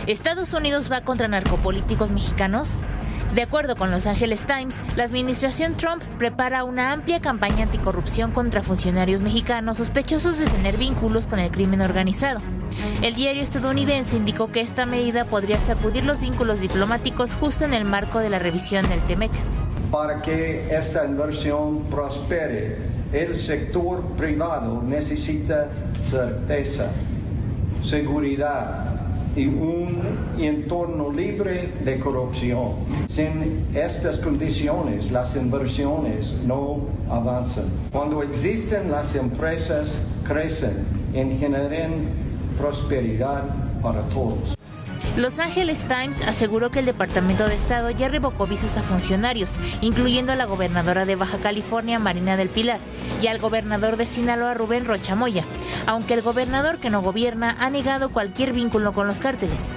¿Estados Unidos va contra narcopolíticos mexicanos? De acuerdo con Los Angeles Times, la administración Trump prepara una amplia campaña anticorrupción contra funcionarios mexicanos sospechosos de tener vínculos con el crimen organizado. El diario estadounidense indicó que esta medida podría sacudir los vínculos diplomáticos justo en el marco de la revisión del TEMEC. Para que esta inversión prospere, el sector privado necesita certeza, seguridad y un entorno libre de corrupción. Sin estas condiciones, las inversiones no avanzan. Cuando existen, las empresas crecen y generan prosperidad para todos. Los Angeles Times aseguró que el Departamento de Estado ya revocó visas a funcionarios, incluyendo a la gobernadora de Baja California, Marina del Pilar, y al gobernador de Sinaloa, Rubén Rocha Moya, aunque el gobernador que no gobierna ha negado cualquier vínculo con los cárteles.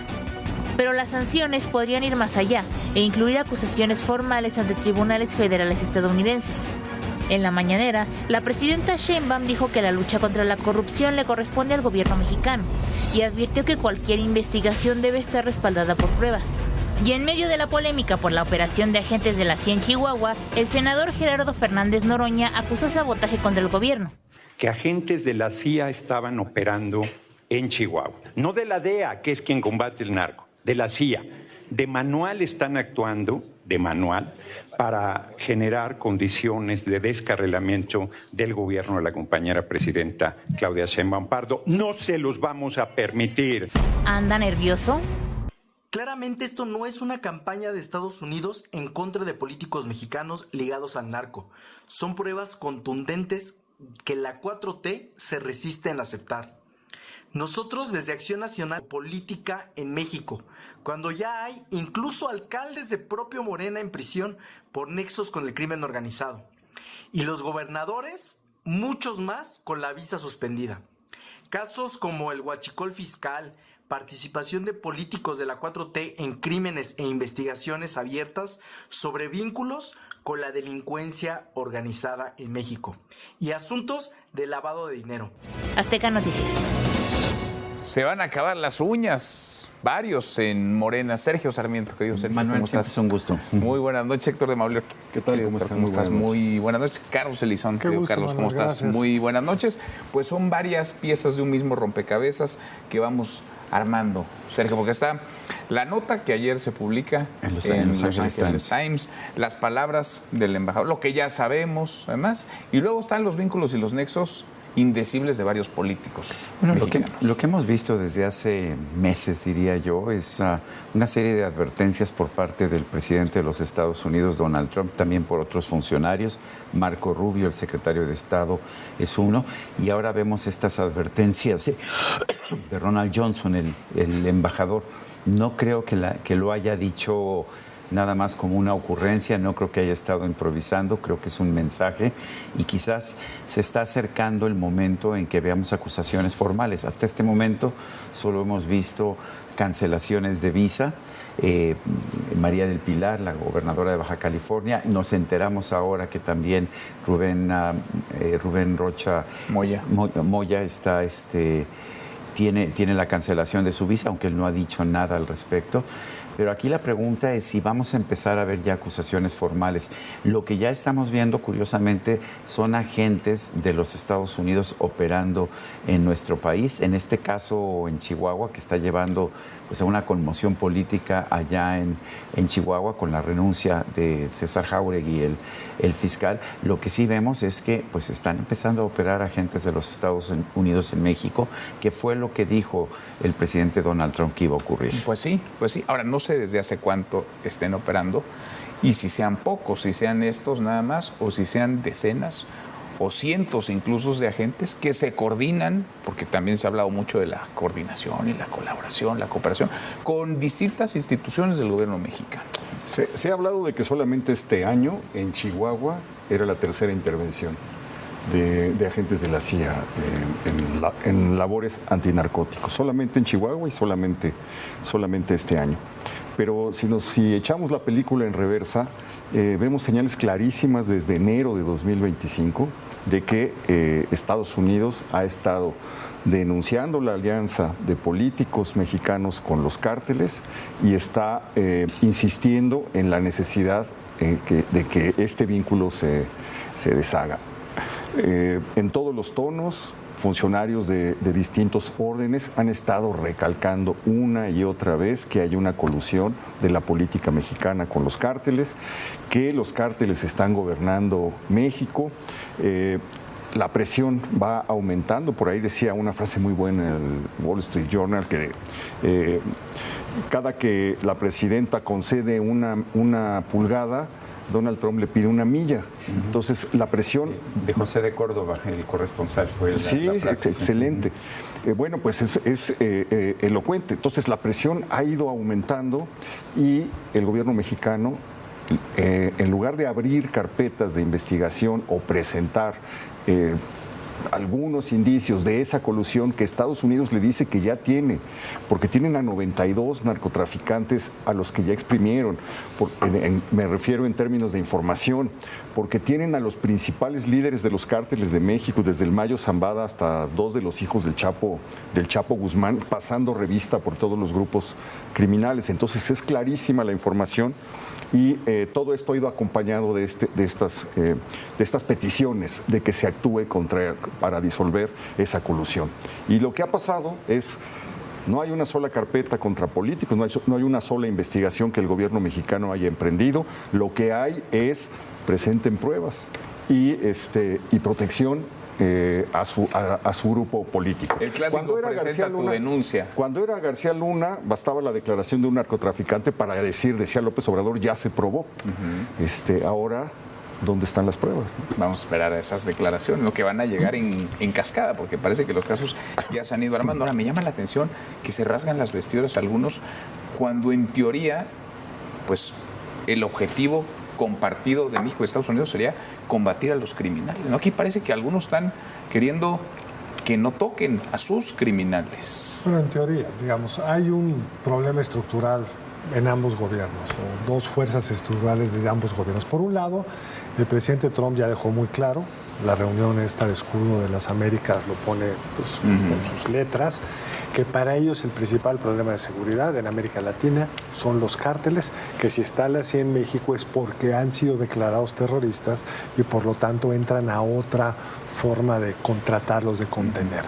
Pero las sanciones podrían ir más allá e incluir acusaciones formales ante tribunales federales estadounidenses. En la mañanera, la presidenta Sheinbaum dijo que la lucha contra la corrupción le corresponde al gobierno mexicano y advirtió que cualquier investigación debe estar respaldada por pruebas. Y en medio de la polémica por la operación de agentes de la CIA en Chihuahua, el senador Gerardo Fernández Noroña acusó sabotaje contra el gobierno. Que agentes de la CIA estaban operando en Chihuahua, no de la DEA, que es quien combate el narco, de la CIA. De manual están actuando, de manual, para generar condiciones de descarrilamiento del gobierno de la compañera presidenta Claudia Sheinbaum Pardo. No se los vamos a permitir. ¿Anda nervioso? Claramente esto no es una campaña de Estados Unidos en contra de políticos mexicanos ligados al narco. Son pruebas contundentes que la 4T se resiste en aceptar. Nosotros desde Acción Nacional Política en México, cuando ya hay incluso alcaldes de propio Morena en prisión por nexos con el crimen organizado, y los gobernadores, muchos más, con la visa suspendida. Casos como el huachicol fiscal, participación de políticos de la 4T en crímenes e investigaciones abiertas sobre vínculos con la delincuencia organizada en México y asuntos de lavado de dinero. Azteca Noticias. Se van a acabar las uñas, varios en Morena. Sergio Sarmiento, querido Sergio, Manuel, ¿cómo estás? Es un gusto. Muy buenas noches, Héctor de Mauleón. ¿Qué tal? ¿Cómo estás? Muy buenas noches. Carlos Elizón, querido gusto, Carlos, ¿cómo Manuel, estás? gracias. Muy buenas noches. Pues son varias piezas de un mismo rompecabezas que vamos armando, Sergio, porque está la nota que ayer se publica en Los Angeles Times, las palabras del embajador, lo que ya sabemos, además, y luego están los vínculos y los nexos indecibles de varios políticos mexicanos. Lo que hemos visto desde hace meses, diría yo, es una serie de advertencias por parte del presidente de los Estados Unidos, Donald Trump, también por otros funcionarios. Marco Rubio, el secretario de Estado, es uno. Y ahora vemos estas advertencias de Ronald Johnson, el embajador. No creo que lo haya dicho nada más como una ocurrencia, no creo que haya estado improvisando, creo que es un mensaje y quizás se está acercando el momento en que veamos acusaciones formales. Hasta este momento solo hemos visto cancelaciones de visa. María del Pilar, la gobernadora de Baja California, nos enteramos ahora que también Rubén Rocha Moya está tiene la cancelación de su visa, aunque él no ha dicho nada al respecto. Pero aquí la pregunta es si vamos a empezar a ver ya acusaciones formales. Lo que ya estamos viendo, curiosamente, son agentes de los Estados Unidos operando en nuestro país. En este caso, en Chihuahua, que está llevando pues, a una conmoción política allá en Chihuahua con la renuncia de César Jáuregui, el fiscal. Lo que sí vemos es que pues, están empezando a operar agentes de los Estados Unidos en México, que fue lo que dijo el presidente Donald Trump que iba a ocurrir. Pues sí. Ahora, no sé desde hace cuánto estén operando y si sean pocos, si sean estos nada más o si sean decenas o cientos incluso de agentes que se coordinan, porque también se ha hablado mucho de la coordinación y la colaboración, la cooperación con distintas instituciones del gobierno mexicano. Se ha hablado de que solamente este año en Chihuahua era la tercera intervención de agentes de la CIA en labores antinarcóticos, solamente en Chihuahua y solamente este año. Pero si echamos la película en reversa, vemos señales clarísimas desde enero de 2025 de que Estados Unidos ha estado denunciando la alianza de políticos mexicanos con los cárteles y está insistiendo en la necesidad de que este vínculo se deshaga. En todos los tonos, funcionarios de distintos órdenes han estado recalcando una y otra vez que hay una colusión de la política mexicana con los cárteles, que los cárteles están gobernando México. La presión va aumentando. Por ahí decía una frase muy buena en el Wall Street Journal que cada que la presidenta concede una pulgada, Donald Trump le pide una milla. Entonces, la presión... De José de Córdoba, el corresponsal, fue sí, la frase. Excelente. Bueno, pues es elocuente. Entonces, la presión ha ido aumentando y el gobierno mexicano, en lugar de abrir carpetas de investigación o presentar algunos indicios de esa colusión que Estados Unidos le dice que ya tiene, porque tienen a 92 narcotraficantes a los que ya exprimieron, me refiero en términos de información, porque tienen a los principales líderes de los cárteles de México, desde el Mayo Zambada hasta 2 de los hijos del Chapo Guzmán, pasando revista por todos los grupos criminales. Entonces es clarísima la información y todo esto ha ido acompañado de estas peticiones de que se actúe para disolver esa colusión. Y lo que ha pasado es, no hay una sola carpeta contra políticos, no hay una sola investigación que el gobierno mexicano haya emprendido. Lo que hay es presenten pruebas y protección a su grupo político. El clásico presenta tu denuncia. Cuando era García Luna, bastaba la declaración de un narcotraficante para decía López Obrador, ya se probó. Ahora, ¿dónde están las pruebas? Vamos a esperar a esas declaraciones, lo que van a llegar en cascada, porque parece que los casos ya se han ido armando. Ahora, me llama la atención que se rasgan las vestiduras algunos, cuando en teoría, pues, el objetivo compartido de México y Estados Unidos sería combatir a los criminales, ¿no? Aquí parece que algunos están queriendo que no toquen a sus criminales. Bueno, en teoría, digamos, hay un problema estructural en ambos gobiernos, o dos fuerzas estructurales de ambos gobiernos. Por un lado, el presidente Trump ya dejó muy claro, la reunión esta de Escudo de las Américas lo pone con sus letras, que para ellos el principal problema de seguridad en América Latina son los cárteles, que si están así en México es porque han sido declarados terroristas y por lo tanto entran a otra forma de contratarlos, de contener.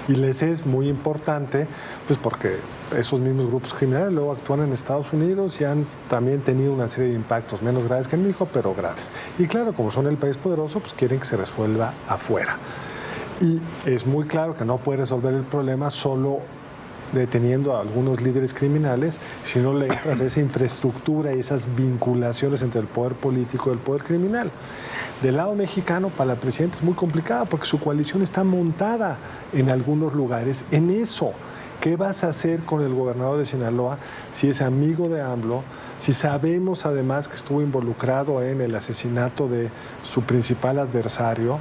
Y les es muy importante, pues porque esos mismos grupos criminales luego actúan en Estados Unidos y han también tenido una serie de impactos menos graves que en México, pero graves. Y claro, como son el país poderoso, pues quieren que se resuelva afuera. Y es muy claro que no puede resolver el problema solo deteniendo a algunos líderes criminales, si no le entras a esa infraestructura y esas vinculaciones entre el poder político y el poder criminal. Del lado mexicano, para la presidenta es muy complicado porque su coalición está montada en algunos lugares en eso. ¿Qué vas a hacer con el gobernador de Sinaloa si es amigo de AMLO, si sabemos además que estuvo involucrado en el asesinato de su principal adversario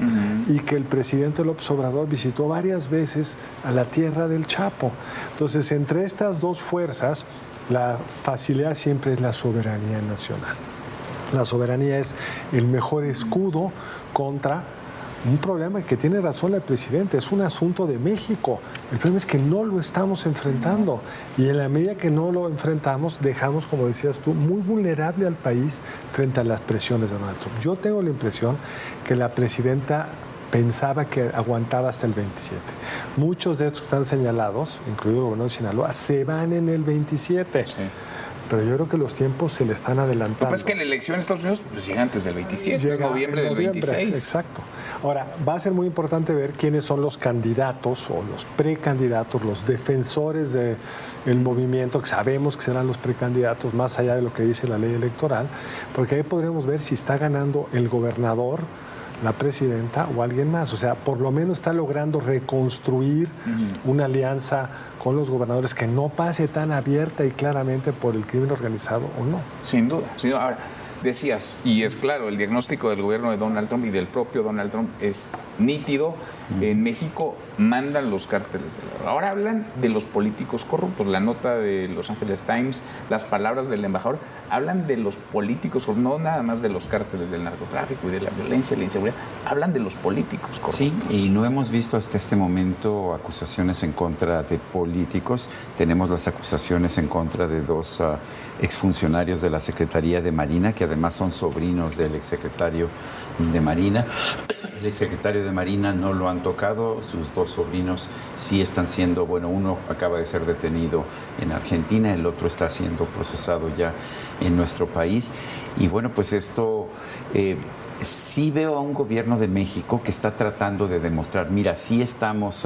y que el presidente López Obrador visitó varias veces a la tierra del Chapo? Entonces, entre estas dos fuerzas, la facilidad siempre es la soberanía nacional. La soberanía es el mejor escudo contra un problema que tiene razón el presidente, es un asunto de México. El problema es que no lo estamos enfrentando y en la medida que no lo enfrentamos, dejamos, como decías tú, muy vulnerable al país frente a las presiones de Donald Trump. Yo tengo la impresión que la presidenta pensaba que aguantaba hasta el 27. Muchos de estos que están señalados, incluido el gobernador de Sinaloa, se van en el 27. Sí. Pero yo creo que los tiempos se le están adelantando. Lo que pasa es que la elección en Estados Unidos pues, llega antes del 27, es noviembre del 26. Exacto. Ahora, va a ser muy importante ver quiénes son los candidatos o los precandidatos, los defensores del movimiento, que sabemos que serán los precandidatos, más allá de lo que dice la ley electoral, porque ahí podremos ver si está ganando el gobernador, la presidenta o alguien más. O sea, por lo menos está logrando reconstruir una alianza con los gobernadores que no pase tan abierta y claramente por el crimen organizado o no. Sin duda. Sin duda. Ahora, decías, y es claro, el diagnóstico del gobierno de Donald Trump y del propio Donald Trump es nítido. En México mandan los cárteles de la droga. Ahora hablan de los políticos corruptos. La nota de Los Angeles Times, las palabras del embajador, hablan de los políticos corruptos, no nada más de los cárteles del narcotráfico y de la violencia y la inseguridad. Hablan de los políticos corruptos. Sí, y no hemos visto hasta este momento acusaciones en contra de políticos. Tenemos las acusaciones en contra de dos exfuncionarios de la Secretaría de Marina, que además son sobrinos del exsecretario de Marina. El exsecretario de Marina no lo han tocado, sus dos sobrinos sí están siendo, bueno, uno acaba de ser detenido en Argentina, el otro está siendo procesado ya en nuestro país. Y bueno, pues esto... sí veo a un gobierno de México que está tratando de demostrar, mira, sí estamos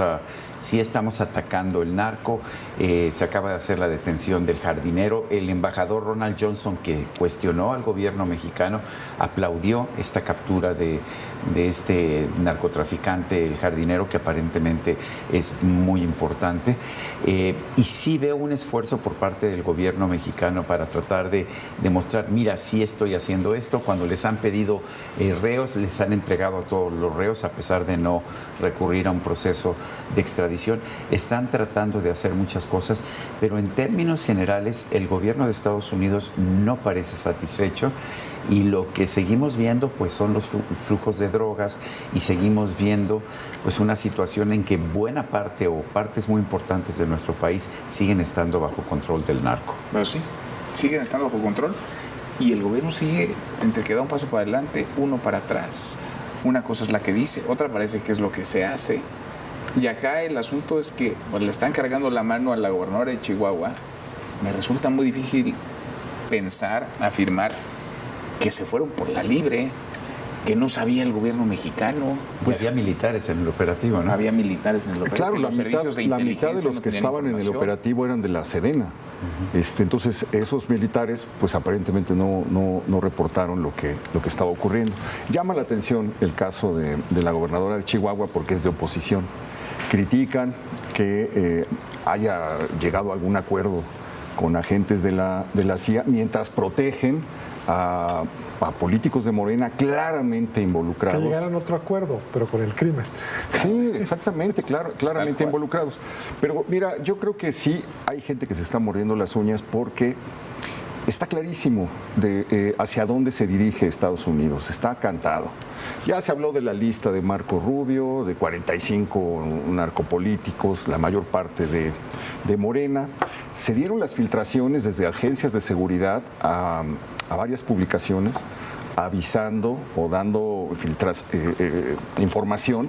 atacando el narco. Se acaba de hacer la detención del jardinero. El embajador Ronald Johnson, que cuestionó al gobierno mexicano, aplaudió esta captura de este narcotraficante, el jardinero, que aparentemente es muy importante. Y sí veo un esfuerzo por parte del gobierno mexicano para tratar de demostrar, mira, sí estoy haciendo esto. Cuando les han pedido reos, les han entregado a todos los reos, a pesar de no recurrir a un proceso de extradición. Están tratando de hacer muchas cosas, pero en términos generales el gobierno de Estados Unidos no parece satisfecho, y lo que seguimos viendo pues son los flujos de drogas, y seguimos viendo pues una situación en que buena parte o partes muy importantes de nuestro país siguen estando bajo control del narco. Pero sí, siguen estando bajo control, y el gobierno sigue entre que da un paso para adelante, uno para atrás. Una cosa es la que dice, otra parece que es lo que se hace. Y acá el asunto es que pues, le están cargando la mano a la gobernadora de Chihuahua. Me resulta muy difícil pensar, afirmar que se fueron por la libre, que no sabía el gobierno mexicano. Pues había militares en el operativo, ¿no? Había militares en el operativo. Claro, la mitad de los que estaban en el operativo eran de la Sedena. Entonces, esos militares, pues aparentemente no reportaron lo que estaba ocurriendo. Llama la atención el caso de la gobernadora de Chihuahua, porque es de oposición. Critican que haya llegado a algún acuerdo con agentes de la CIA, mientras protegen a políticos de Morena claramente involucrados. Que llegaron a otro acuerdo, pero con el crimen. Sí, exactamente, claramente involucrados. Pero mira, yo creo que sí hay gente que se está mordiendo las uñas, porque está clarísimo hacia dónde se dirige Estados Unidos. Está cantado. Ya se habló de la lista de Marco Rubio, de 45 narcopolíticos, la mayor parte de Morena. Se dieron las filtraciones desde agencias de seguridad a varias publicaciones, avisando o dando información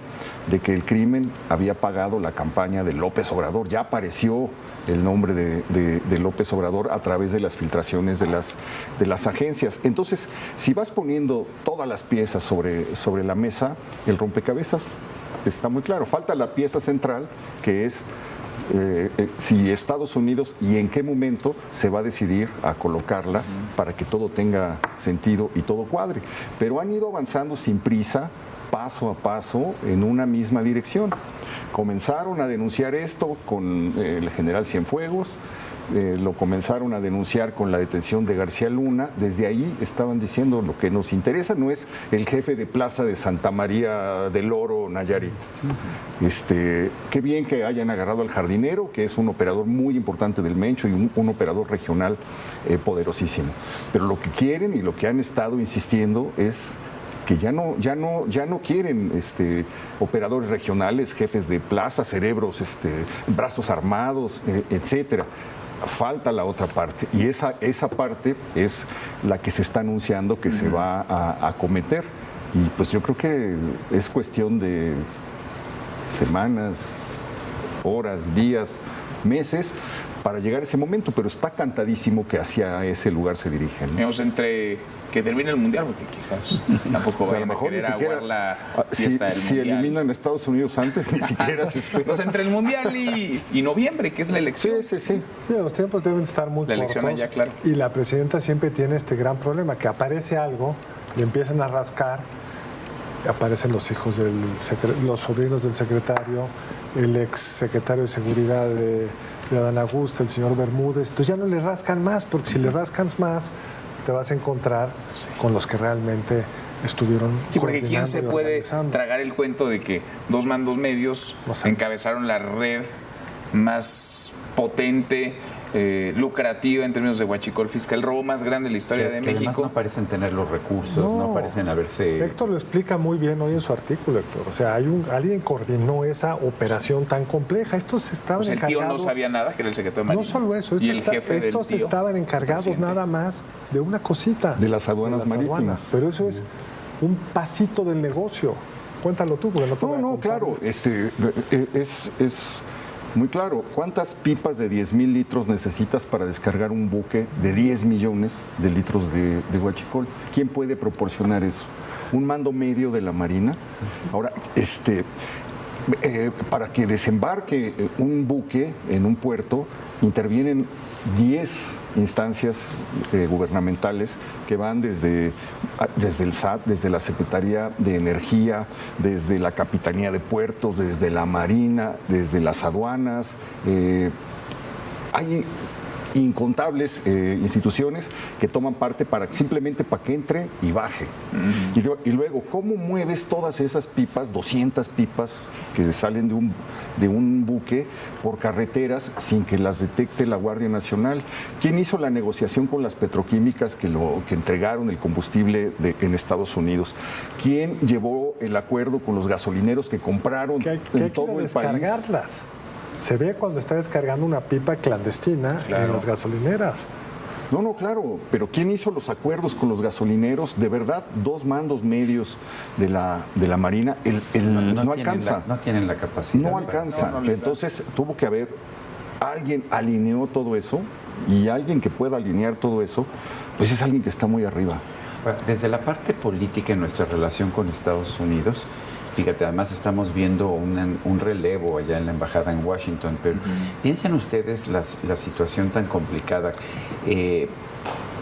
de que el crimen había pagado la campaña de López Obrador. Ya apareció el nombre de López Obrador a través de las filtraciones de las agencias. Entonces, si vas poniendo todas las piezas sobre la mesa, el rompecabezas está muy claro. Falta la pieza central, que es si Estados Unidos, y en qué momento se va a decidir a colocarla para que todo tenga sentido y todo cuadre. Pero han ido avanzando sin prisa, paso a paso, en una misma dirección. Comenzaron a denunciar esto con el general Cienfuegos, lo comenzaron a denunciar con la detención de García Luna. Desde ahí estaban diciendo, lo que nos interesa no es el jefe de plaza de Santa María del Oro, Nayarit. Qué bien que hayan agarrado al jardinero, que es un operador muy importante del Mencho y un operador regional poderosísimo. Pero lo que quieren y lo que han estado insistiendo es que ya no quieren operadores regionales, jefes de plaza, cerebros, brazos armados, etcétera. Falta la otra parte, y esa parte es la que se está anunciando que se va a acometer. Y pues yo creo que es cuestión de semanas, horas, días, meses para llegar a ese momento, pero está cantadísimo que hacia ese lugar se dirigen, ¿no? Entre que termine el Mundial, porque quizás tampoco vayan a querer aguar la fiesta del si Mundial. Eliminan a Estados Unidos antes, ni siquiera se espera. Pues entre el Mundial y noviembre, que es la elección. Sí. Los tiempos deben estar muy cortos. La elección allá, claro. Y la presidenta siempre tiene este gran problema, que aparece algo, le empiezan a rascar, aparecen los hijos los sobrinos del secretario, el ex secretario de Seguridad de Adán Augusto, el señor Bermúdez. Entonces ya no le rascan más, porque si le rascan más, te vas a encontrar con los que realmente estuvieron Sí, porque ¿quién se puede organizando. tragar el cuento de que dos mandos medios encabezaron la red más potente, lucrativa en términos de huachicol fiscal, el robo más grande de la historia de México? Además no parecen tener los recursos, no parecen haberse... Héctor lo explica muy bien hoy en su artículo, Héctor. O sea, alguien coordinó esa operación tan compleja. Estos estaban Pues el tío encargados... no sabía nada, que era el secretario de Marina. No solo eso, y el jefe del estos tío, estaban encargados nada más de una cosita. De las aduanas marítimas. Pero eso es un pasito del negocio. Cuéntalo tú, porque no te voy a contar. Claro, es muy claro. ¿Cuántas pipas de 10,000 litros necesitas para descargar un buque de 10 millones de litros de huachicol? ¿Quién puede proporcionar eso? ¿Un mando medio de la Marina? Ahora, para que desembarque un buque en un puerto, intervienen 10 instancias gubernamentales que van desde el SAT, desde la Secretaría de Energía, desde la Capitanía de Puertos, desde la Marina, desde las aduanas. Hay incontables instituciones que toman parte simplemente para que entre y baje. Y luego, ¿cómo mueves todas esas pipas, 200 pipas que salen de un buque por carreteras sin que las detecte la Guardia Nacional? ¿Quién hizo la negociación con las petroquímicas que entregaron el combustible en Estados Unidos? ¿Quién llevó el acuerdo con los gasolineros que compraron en todo el país? Se ve cuando está descargando una pipa clandestina en las gasolineras. No, claro, pero ¿quién hizo los acuerdos con los gasolineros? De verdad, dos mandos medios de la Marina, no alcanza. No tienen la capacidad. No alcanza. Entonces tuvo que haber, alguien alineó todo eso, y alguien que pueda alinear todo eso, pues es alguien que está muy arriba. Desde la parte política en nuestra relación con Estados Unidos, fíjate, además estamos viendo un relevo allá en la embajada en Washington, pero piensen ustedes la situación tan complicada.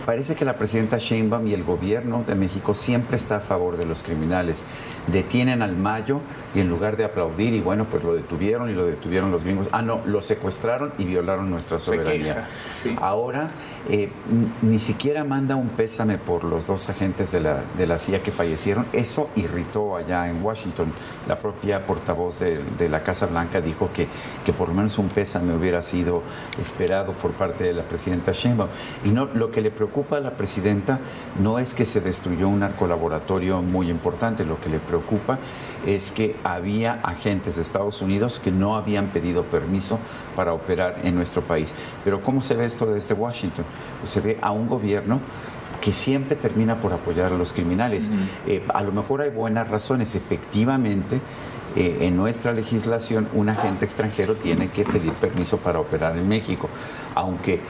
Parece que la presidenta Sheinbaum y el gobierno de México siempre está a favor de los criminales. Detienen al Mayo y en lugar de aplaudir, y bueno, pues lo detuvieron y lo detuvieron los gringos. No, lo secuestraron y violaron nuestra soberanía. Sí. Ahora ni siquiera manda un pésame por los dos agentes de la CIA que fallecieron. Eso irritó allá en Washington. La propia portavoz de la Casa Blanca dijo que por lo menos un pésame hubiera sido esperado por parte de la presidenta Sheinbaum. Y no, lo que le preocupa a la presidenta no es que se destruyó un narcolaboratorio muy importante, lo que le preocupa es que había agentes de Estados Unidos que no habían pedido permiso para operar en nuestro país. Pero ¿cómo se ve esto desde Washington? Pues se ve a un gobierno que siempre termina por apoyar a los criminales. A lo mejor hay buenas razones, efectivamente. En nuestra legislación, un agente extranjero tiene que pedir permiso para operar en México, aunque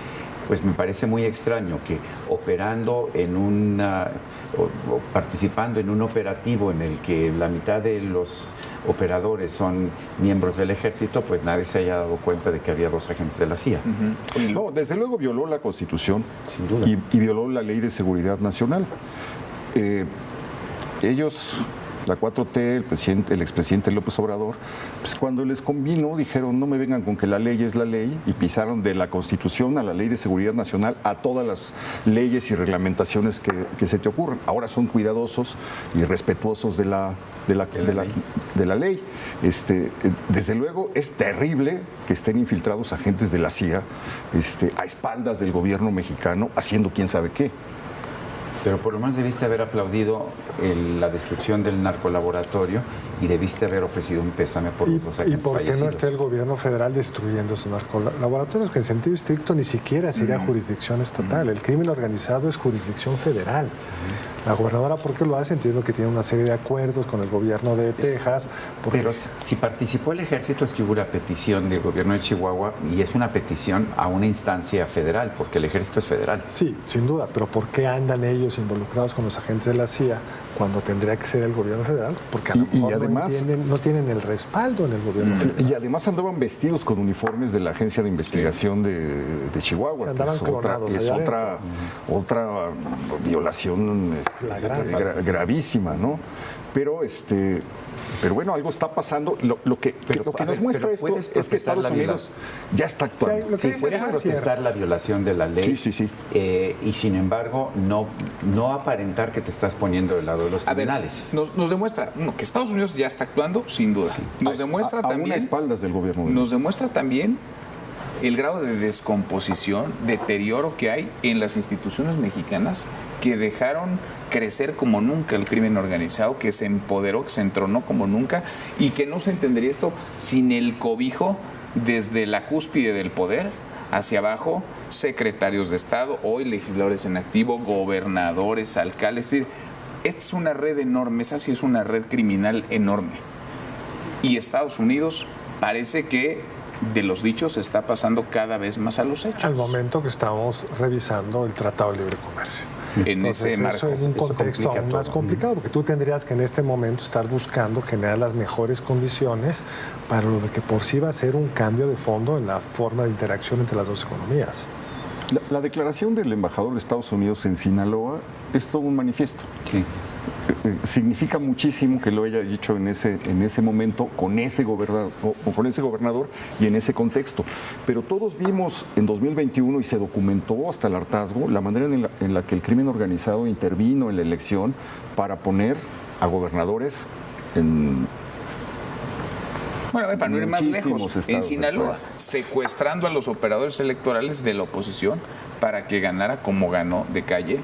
pues me parece muy extraño que operando en o participando en un operativo en el que la mitad de los operadores son miembros del ejército, pues nadie se haya dado cuenta de que había dos agentes de la CIA. No, desde luego violó la Constitución. Sin duda. Y violó la Ley de Seguridad Nacional. Ellos, la 4T, el expresidente López Obrador, pues cuando les convino dijeron no me vengan con que la ley es la ley, y pisaron de la Constitución a la Ley de Seguridad Nacional a todas las leyes y reglamentaciones que se te ocurran. Ahora son cuidadosos y respetuosos de la ley. Desde luego es terrible que estén infiltrados agentes de la CIA a espaldas del gobierno mexicano haciendo quién sabe qué. Pero por lo menos debiste haber aplaudido la destrucción del narcolaboratorio y debiste haber ofrecido un pésame por los dos agentes fallecidos. ¿Y por qué no está el gobierno federal destruyendo esos narcolaboratorios? Que en sentido estricto ni siquiera sería jurisdicción estatal. El crimen organizado es jurisdicción federal. La gobernadora, ¿por qué lo hace? Entiendo que tiene una serie de acuerdos con el gobierno de Texas. Pero si participó el ejército es que hubo una petición del gobierno de Chihuahua y es una petición a una instancia federal, porque el ejército es federal. Sí, sin duda, pero ¿por qué andan ellos involucrados con los agentes de la CIA cuando tendría que ser el gobierno federal? Porque a lo mejor además, no tienen el respaldo en el gobierno federal. Y además andaban vestidos con uniformes de la Agencia de Investigación de Chihuahua. Andaban clonados. Es otra violación gravísima, ¿no? Pero bueno, algo está pasando. Lo que nos muestra esto es que Estados Unidos ya está actuando. Sí, puedes protestar la violación de la ley. Sí. Y sin embargo, no aparentar que te estás poniendo del lado de los criminales. Nos demuestra que Estados Unidos ya está actuando, sin duda. Sí. Nos demuestra también. A espaldas del gobierno. Nos demuestra también el grado de descomposición, deterioro que hay en las instituciones mexicanas que dejaron crecer como nunca el crimen organizado, que se empoderó, que se entronó como nunca y que no se entendería esto sin el cobijo desde la cúspide del poder hacia abajo, secretarios de Estado, hoy legisladores en activo, gobernadores, alcaldes. Es decir, esta es una red enorme, esa sí es una red criminal enorme. Y Estados Unidos parece que de los dichos se está pasando cada vez más a los hechos. Al momento que estamos revisando el Tratado de Libre Comercio. Entonces, ese marco, eso es un contexto aún más complicado, porque tú tendrías que en este momento estar buscando generar las mejores condiciones para lo de que por sí va a ser un cambio de fondo en la forma de interacción entre las dos economías. La declaración del embajador de Estados Unidos en Sinaloa es todo un manifiesto. Sí. Significa muchísimo que lo haya dicho en ese momento con ese gobernador y en ese contexto. Pero todos vimos en 2021 y se documentó hasta el hartazgo la manera en la que el crimen organizado intervino en la elección para poner a gobernadores en... Bueno, para no ir más lejos, en Sinaloa, secuestrando a los operadores electorales de la oposición para que ganara como ganó de calle,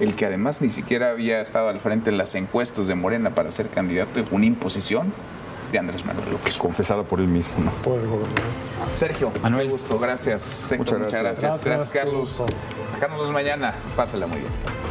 el que además ni siquiera había estado al frente en las encuestas de Morena para ser candidato, y fue una imposición de Andrés Manuel López. Confesada por él mismo, ¿no? Por el gobernador. Sergio, Manuel, gusto, gracias. Muchas gracias. Gracias, Carlos. Acá nos vemos mañana. Pásala muy bien.